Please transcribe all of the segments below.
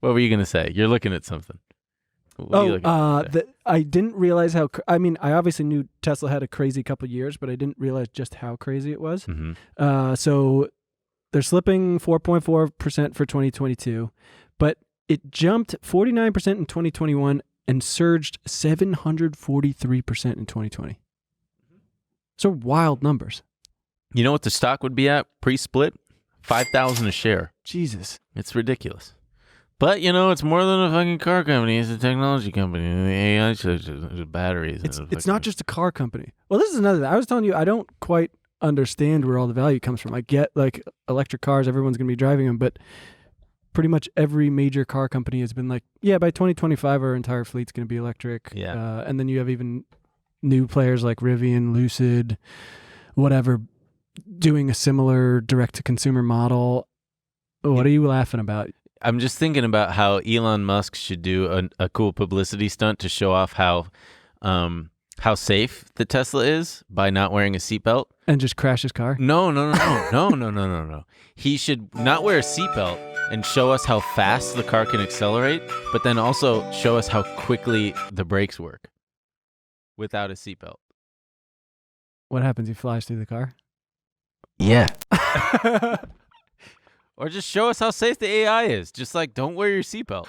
What were you going to say? You're looking at something. I didn't realize how. I obviously knew Tesla had a crazy couple years, but I didn't realize just how crazy it was. Mm-hmm. So they're slipping 4.4% for 2022, but it jumped 49% in 2021 and surged 743% in 2020. So wild numbers. You know what the stock would be at pre-split? $5,000 a share. Jesus. It's ridiculous. But, it's more than a fucking car company. It's a technology company. The AI chips, batteries. It's not just a car company. Well, this is another thing. I was telling you, I don't quite understand where all the value comes from. I get, like, electric cars, everyone's going to be driving them, but pretty much every major car company has been like, yeah, by 2025, our entire fleet's going to be electric. Yeah. And then you have even new players like Rivian, Lucid, whatever, doing a similar direct-to-consumer model. What are you laughing about? I'm just thinking about how Elon Musk should do a cool publicity stunt to show off how safe the Tesla is by not wearing a seatbelt. And just crash his car? No. He should not wear a seatbelt and show us how fast the car can accelerate, but then also show us how quickly the brakes work without a seatbelt. What happens? He flies through the car? Yeah. Or just show us how safe the AI is. Just like, don't wear your seatbelt.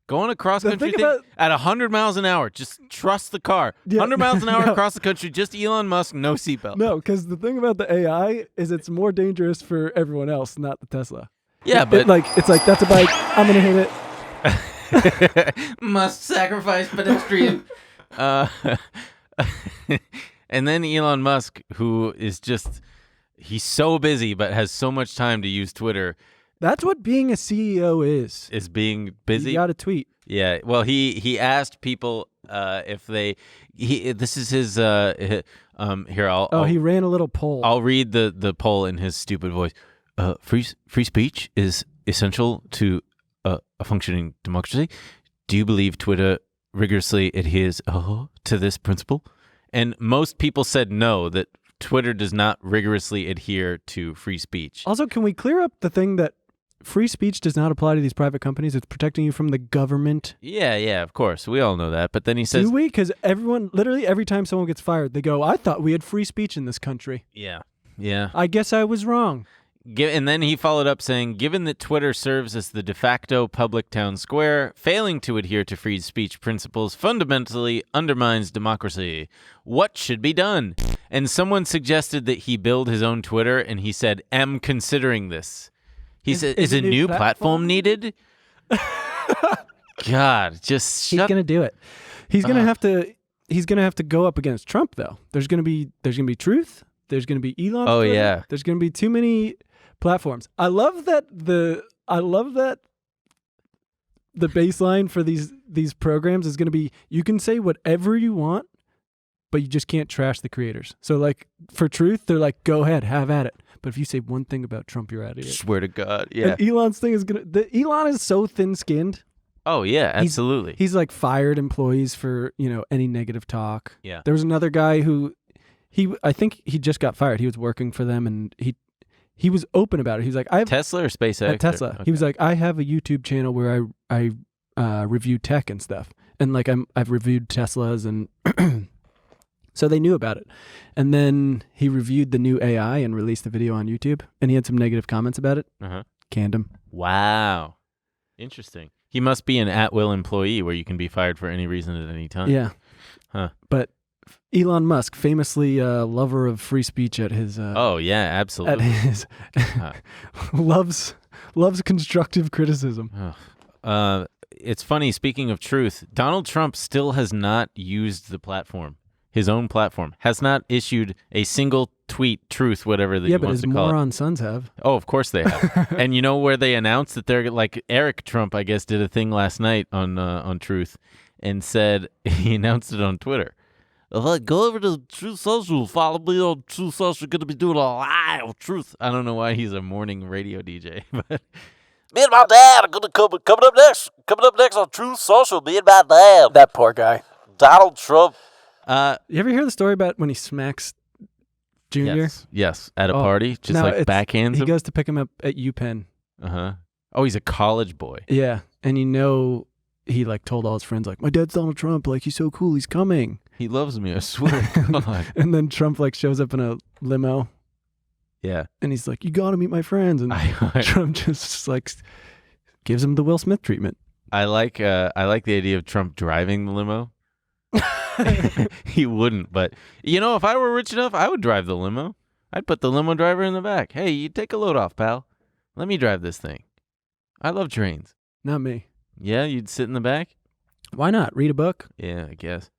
Go on a cross-country thing at 100 miles an hour. Just trust the car. 100 miles an hour across the country, just Elon Musk, no seatbelt. No, because the thing about the AI is it's more dangerous for everyone else, not the Tesla. Yeah, but... it's like, that's a bike. I'm going to hit it. Must sacrifice pedestrian. And then Elon Musk, who is just... He's so busy, but has so much time to use Twitter. That's what being a CEO is. Is being busy. You got to tweet. Yeah. Well, he asked people if they. This is his. Here, he ran a little poll. I'll read the poll in his stupid voice. Free speech is essential to a functioning democracy. Do you believe Twitter rigorously adheres to this principle? And most people said no. That Twitter does not rigorously adhere to free speech. Also, can we clear up the thing that free speech does not apply to these private companies? It's protecting you from the government. Yeah, of course. We all know that. But then he says... Do we? Because literally every time someone gets fired, they go, I thought we had free speech in this country. Yeah. I guess I was wrong. And then he followed up saying, given that Twitter serves as the de facto public town square, failing to adhere to free speech principles fundamentally undermines democracy. What should be done? And someone suggested that he build his own Twitter, and he said, am considering this. He said, is a new platform needed? God, just He's going to do it. He's going to have to... He's going to have to go up against Trump, though. There's going to be truth. There's going to be Elon. Oh, yeah. There's going to be too many platforms. I love that the baseline for these programs is going to be, you can say whatever you want, but you just can't trash the creators. So like for truth, they're like, go ahead, have at it. But if you say one thing about Trump, you're out of here. Swear to God, yeah. And Elon's thing is Elon is so thin-skinned. Oh yeah, absolutely. He's like fired employees for any negative talk. Yeah. There was another guy who I think he just got fired. He was working for them, and he was open about it. He was like, "I have Tesla or SpaceX." At Tesla. Okay. He was like, "I have a YouTube channel where I review tech and stuff, and like I've reviewed Teslas, and so they knew about it." And then he reviewed the new AI and released the video on YouTube, and he had some negative comments about it. Canned him. Wow, interesting. He must be an at-will employee where you can be fired for any reason at any time. Yeah. Huh. But Elon Musk, famously lover of free speech at his... oh, yeah, absolutely. At his... loves constructive criticism. It's funny, speaking of truth, Donald Trump still has not used the platform. His own platform. Has not issued a single tweet, truth, whatever that he wants to call it. Yeah, but his moron sons have. Oh, of course they have. And you know where they announced that they're like, Eric Trump, I guess, did a thing last night on Truth and said, he announced it on Twitter. Go over to Truth Social, follow me on Truth Social, going to be doing a live Truth. I don't know why he's a morning radio DJ, but... Me and my dad are going to coming up next on Truth Social, me and my dad. That poor guy. Donald Trump. You ever hear the story about when he smacks Junior? Yes, at a party, just like backhands him? He goes to pick him up at UPenn. Uh-huh. Oh, he's a college boy. Yeah, and he like told all his friends like, my dad's Donald Trump, like he's so cool, he's coming. He loves me, I swear to God. And then Trump like shows up in a limo. Yeah. And he's like, you got to meet my friends. And Trump just like gives him the Will Smith treatment. I like the idea of Trump driving the limo. He wouldn't, but if I were rich enough, I would drive the limo. I'd put the limo driver in the back. Hey, you take a load off, pal. Let me drive this thing. I love trains. Not me. Yeah, you'd sit in the back? Why not? Read a book? Yeah, I guess.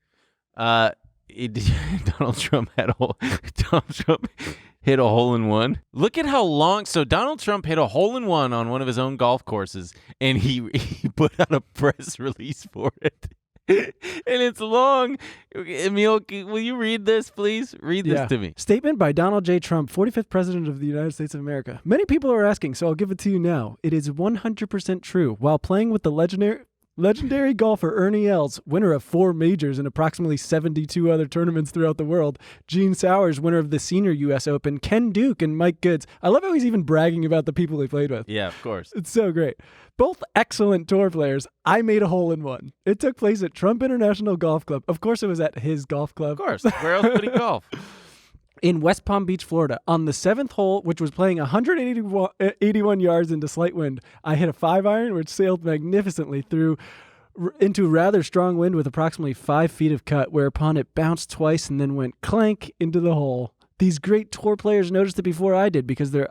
Donald Trump hit a hole in one. Look at how long. So Donald Trump hit a hole in one on one of his own golf courses, and he put out a press release for it. And it's long. Emil, will you read this, please? Read this to me. Statement by Donald J. Trump, 45th President of the United States of America. Many people are asking, so I'll give it to you now. It is 100% true. While playing with the legendary golfer Ernie Els, winner of 4 majors and approximately 72 other tournaments throughout the world, Gene Sowers, winner of the senior U.S. Open, Ken Duke, and Mike Goods. I love how he's even bragging about the people he played with. Yeah, of course. It's so great. Both excellent tour players. I made a hole in one. It took place at Trump International Golf Club. Of course, it was at his golf club. Of course. Where else would he golf? In West Palm Beach, Florida. On the 7th hole, which was playing 181 yards into slight wind, I hit a 5-iron, which sailed magnificently into rather strong wind with approximately 5 feet of cut, whereupon it bounced twice and then went clank into the hole. These great tour players noticed it before I did because their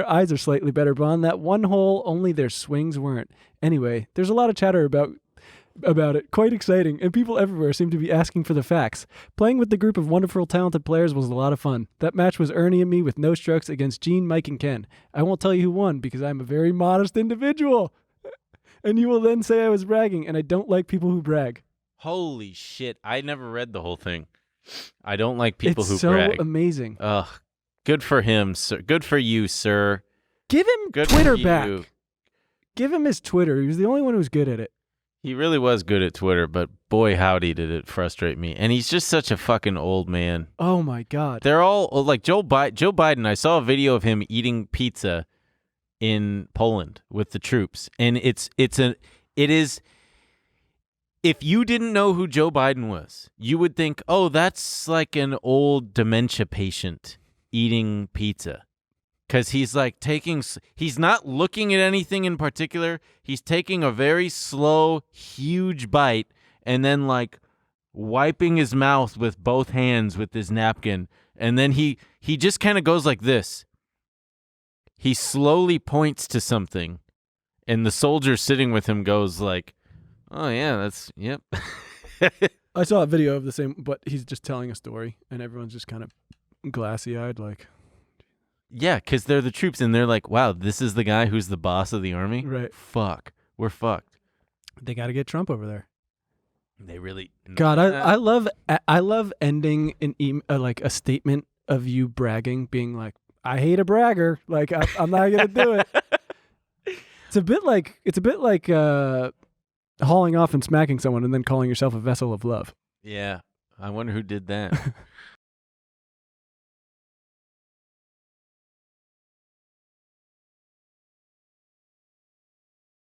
eyes are slightly better, but on that one hole, only their swings weren't. Anyway, there's a lot of chatter about it. Quite exciting, and people everywhere seem to be asking for the facts. Playing with the group of wonderful, talented players was a lot of fun. That match was Ernie and me with no strokes against Gene, Mike, and Ken. I won't tell you who won because I'm a very modest individual. And you will then say I was bragging, and I don't like people who brag. Holy shit. I never read the whole thing. I don't like people who so brag. It's so amazing. Ugh. Good for him, sir. Good for you, sir. Give him Good Twitter for back. you. Give him his Twitter. He was the only one who was good at it. He really was good at Twitter, but boy, howdy did it frustrate me. And he's just such a fucking old man. Oh, my God. They're all like Joe Biden. I saw a video of him eating pizza in Poland with the troops. And it is, if you didn't know who Joe Biden was, you would think, oh, that's like an old dementia patient eating pizza. Because he's like he's not looking at anything in particular. He's taking a very slow, huge bite and then like wiping his mouth with both hands with his napkin. And then he just kind of goes like this. He slowly points to something, and the soldier sitting with him goes like, oh, yeah, yep. I saw a video of the same, but he's just telling a story, and everyone's just kind of glassy-eyed like. Yeah, because they're the troops, and they're like, wow, this is the guy who's the boss of the army? Right. Fuck. We're fucked. They got to get Trump over there. They really. God, I love ending like a statement of you bragging, being like, I hate a bragger. Like I'm not gonna do it. It's a bit like hauling off and smacking someone and then calling yourself a vessel of love. Yeah, I wonder who did that.